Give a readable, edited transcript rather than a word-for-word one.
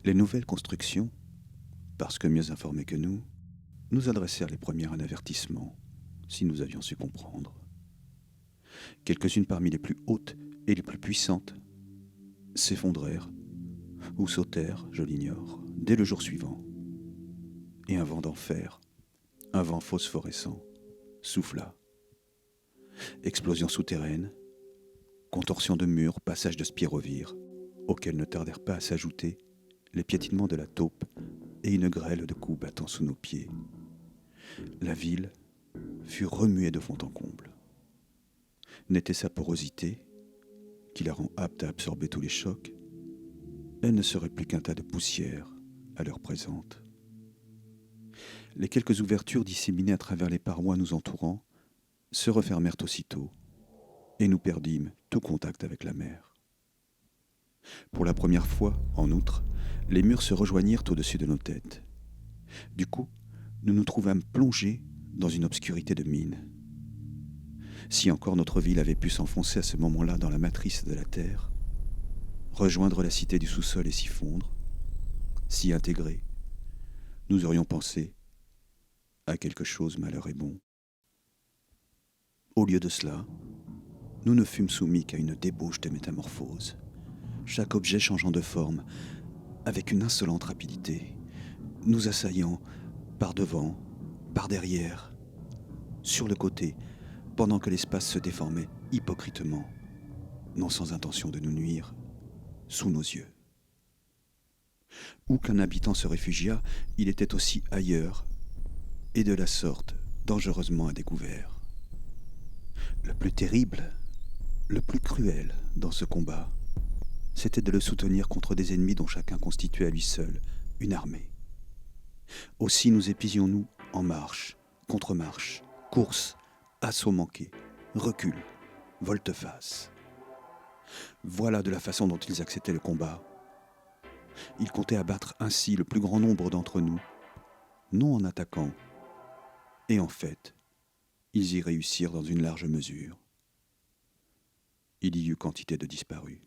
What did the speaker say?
Les nouvelles constructions, parce que mieux informées que nous adressèrent les premières un avertissement, si nous avions su comprendre. Quelques-unes parmi les plus hautes et les plus puissantes s'effondrèrent, ou sautèrent, je l'ignore, dès le jour suivant. Et un vent d'enfer, un vent phosphorescent, souffla. Explosion souterraine, contorsion de murs, passage de spirovyres, auxquels ne tardèrent pas à s'ajouter les piétinements de la taupe et une grêle de coups battant sous nos pieds. La ville fut remuée de fond en comble. N'était sa porosité, qui la rend apte à absorber tous les chocs, elle ne serait plus qu'un tas de poussière à l'heure présente. Les quelques ouvertures disséminées à travers les parois nous entourant se refermèrent aussitôt, et nous perdîmes tout contact avec la mer. Pour la première fois, en outre, les murs se rejoignirent au-dessus de nos têtes. Du coup, nous nous trouvâmes plongés dans une obscurité de mine. Si encore notre ville avait pu s'enfoncer à ce moment-là dans la matrice de la terre, rejoindre la cité du sous-sol et s'y fondre, s'y intégrer, nous aurions pensé à quelque chose malheur et bon. Au lieu de cela, nous ne fûmes soumis qu'à une débauche de métamorphose, chaque objet changeant de forme avec une insolente rapidité, nous assaillant par devant, par derrière, sur le côté, pendant que l'espace se déformait hypocritement, non sans intention de nous nuire, sous nos yeux. Où qu'un habitant se réfugiât, il était aussi ailleurs, et de la sorte dangereusement à découvert. Le plus terrible, le plus cruel dans ce combat, c'était de le soutenir contre des ennemis dont chacun constituait à lui seul une armée. Aussi nous épuisions-nous en marche, contre-marche, course, assaut manqué, recul, volte-face. Voilà de la façon dont ils acceptaient le combat. Ils comptaient abattre ainsi le plus grand nombre d'entre nous, non en attaquant, et en fait, ils y réussirent dans une large mesure. Il y eut quantité de disparus.